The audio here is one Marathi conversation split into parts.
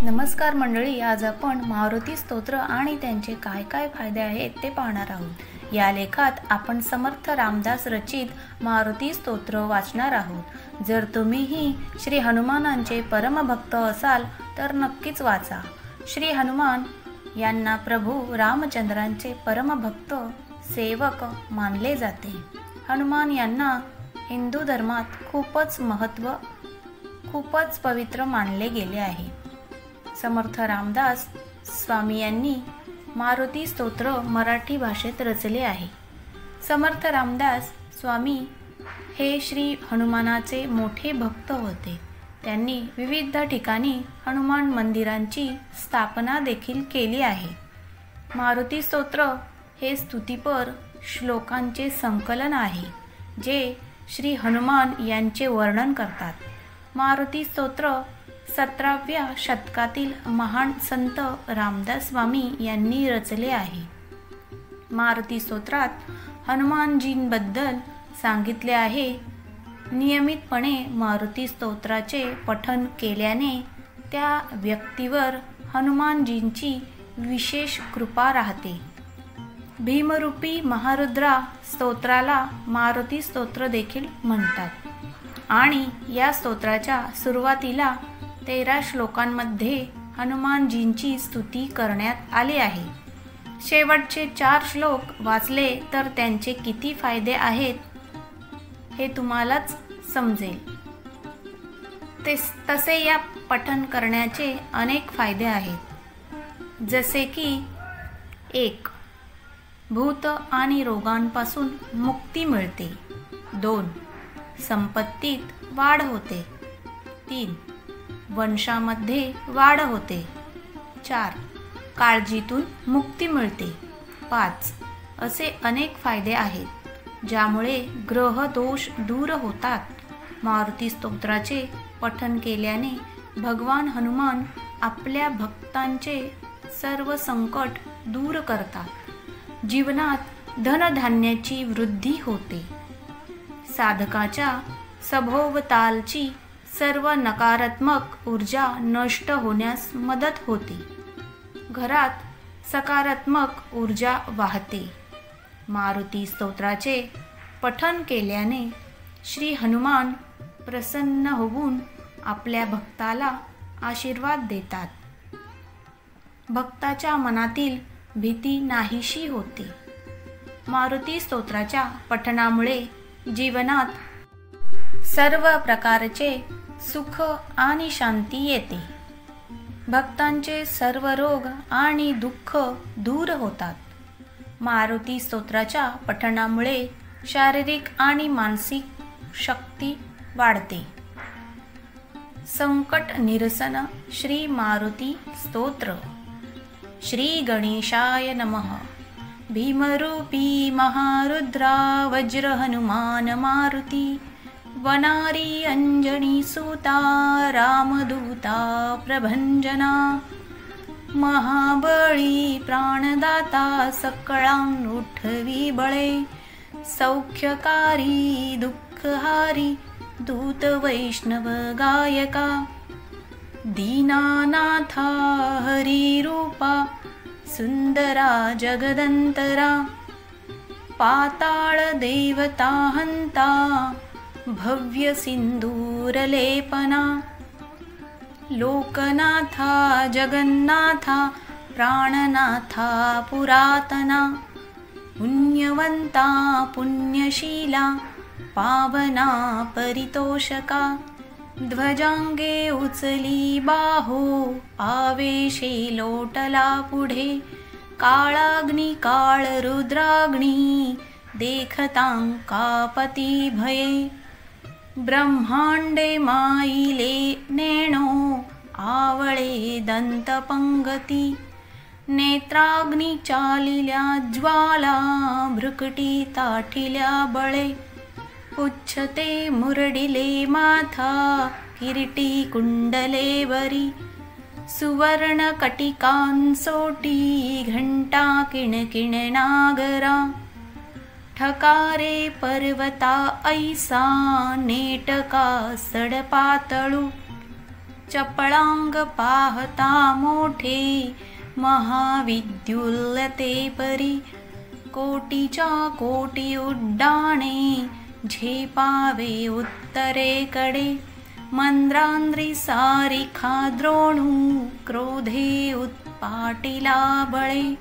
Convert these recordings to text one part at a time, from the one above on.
नमस्कार मंडळी, आज आपण मारुती स्तोत्र आणि त्यांचे काय काय फायदे आहेत ते पाहणार आहोत। या लेखात आपण समर्थ रामदास रचित मारुती स्तोत्र वाचणार आहोत। जर तुम्हीही श्री हनुमानांचे परमभक्त असाल तर नक्कीच वाचा। श्री हनुमान यांना प्रभू रामचंद्रांचे परमभक्त सेवक मानले जाते। हनुमान यांना हिंदू धर्मात खूपच पवित्र मानले गेले आहे। समर्थ रामदास स्वामी यांनी मारुती स्तोत्र मराठी भाषेत रचले आहे। समर्थ रामदास स्वामी हे श्री हनुमानाचे मोठे भक्त होते। त्यांनी विविध ठिकाणी हनुमान मंदिरांची स्थापना देखील केली आहे। मारुती स्तोत्र हे स्तुतिपर श्लोकांचे संकलन आहे, जे श्री हनुमान यांचे वर्णन करतात। मारुती स्तोत्र 17व्या शतकातील महान संत रामदास स्वामी यांनी रचले आहे। मारुती स्तोत्रात हनुमानजींबद्दल सांगितले आहे। नियमितपणे मारुती स्तोत्राचे पठण केल्याने त्या व्यक्तीवर हनुमानजींची विशेष कृपा राहते। भीमरूपी महारुद्रा स्तोत्राला मारुती स्तोत्र देखील म्हणतात आणि या स्तोत्राच्या सुरुवातीला 13 श्लोकांमध्ये हनुमानजींची स्तुती करण्यात आली आहे। शेवटचे 4 श्लोक वाचले तर त्यांचे किती फायदे आहेत हे तुम्हालाच समजेल। तसे या पठण करण्याचे अनेक फायदे आहेत, जसे की 1. भूत आणि रोगांपासून मुक्ती मिळते। 2. संपत्तीत वाढ होते। 3. वंशामध्ये वाढ होते। 4. काळजीतून मुक्ती मिळते। 5. असे अनेक फायदे आहेत, ज्यामुळे ग्रह दोष दूर होतात। मारुती स्तोत्राचे पठण केल्याने भगवान हनुमान आपल्या भक्तांचे सर्व संकट दूर करतात। जीवनात धनधान्याची वृद्धी होते। साधकाच्या सभोवतालची सर्व नकारात्मक ऊर्जा नष्ट होण्यास मदत होते। घरात सकारात्मक ऊर्जा वाहते। मारुती स्तोत्राचे पठण केल्याने श्री हनुमान प्रसन्न होऊन आपल्या भक्ताला आशीर्वाद देतात। भक्ताच्या मनातील भीती नाहीशी होते। मारुती स्तोत्राच्या पठणामुळे जीवनात सर्व प्रकारचे सुख आणि शांती येते। भक्तांचे सर्व रोग आणि दुःख दूर होतात। मारुती स्तोत्राच्या पठणामुळे शारीरिक आणि मानसिक शक्ती वाढते। संकट निरसन श्री मारुती स्तोत्र। श्री गणेशाय नमः। भीमरूपी महारुद्रा वज्र हनुमान मारुती, वनारी अंजनी सूता रामदूता प्रभंजना, महाबळी प्राणदाता सकळां उठवी बळे, सौख्यकारी दुःखहारी दूत वैष्णव गायका, दीनानाथा हरी रूपा सुंदरा जगदंतरा, पाताळ देवता हंता भव्य सिंदूरलेपना, लोकनाथा जगन्नाथा प्राणनाथा पुरातना, पुण्यवंता पुण्यशीला पावना परितोषका, ध्वजांगे उचली बाहो आवेशे लोटला पुढे, काळाग्नी काळ रुद्राग्नी देखतां कापती भये, ब्रह्मांडे माईले नेणो आवळे दंतपंगती, नेत्राग्नी चालिल्या ज्वाला भ्रुकटी ताठिल्या बळे, पुच्छते मुरडिले माथा किरीटी कुंडले वरी, सुवर्ण कटिकांसोटी घंटा किणकिण नागरा, ठकारे पर्वता ऐसा नेटका सडपातळू, चपळांग पाहता मोठे महाविद्युल्लते परी कोटीच्या कोटी उड्डाणे झेपावे उत्तरेकडे मंद्रांद्री सारिखा द्रोणू क्रोधे उत्पाटिला बळे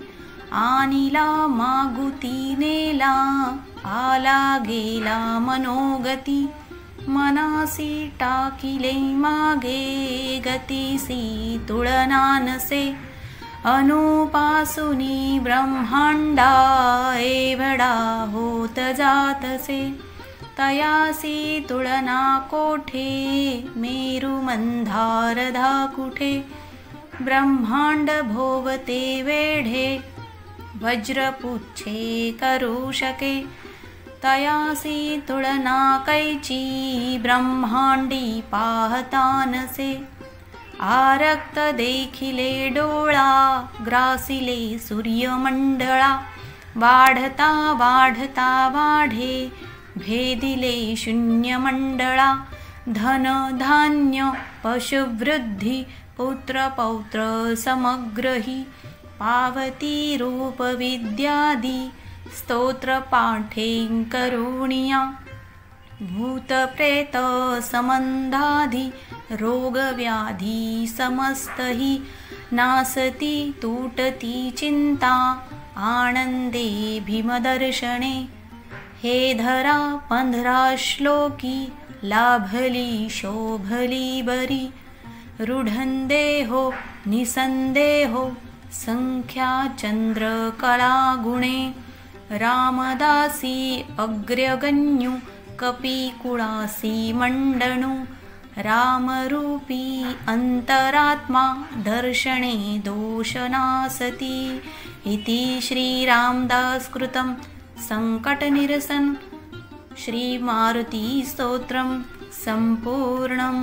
आनिला मागुती नेला आला गेला मनोगती मनासी टाकिले मागे गतीसी तुलना नसे अनुपासुनी ब्रह्मांडा एवढा होत जातसे तयासी तुलना कोठे मेरु मंधार कुठे ब्रह्मांड भोवते वेढे वज्रपुच्छे करू शके तयासी तुलना कैची ब्रह्मांडी पाहतानसे आरक्त देखिले डोळा ग्रासिले सूर्यमंडळा वाढता वाढता वाढे भेदिले शून्यमंडळा धन धान्य पशुवृद्धी पुत्र पौत्र समग्रही पावती रूप विद्यादी स्तोत्र पाठें करुणिया भूत प्रेत समंधाधी रोग व्याधी समस्तही नासती तुटती चिंता आनंदे भीमदर्शने हे धरा 15 श्लोकी लाभली शोभली बरी रूढंदेहो निसंदेहो संख्या चंद्र कला गुणे रामदासी अग्र्यगण्यु कपिकुळासी मंडणु रामरूपी अंतरात्मा दर्शने दोषनासती इति श्रीरामदासकृतं संकटनिरसन श्रीमारुती स्तोत्रं संपूर्णम्।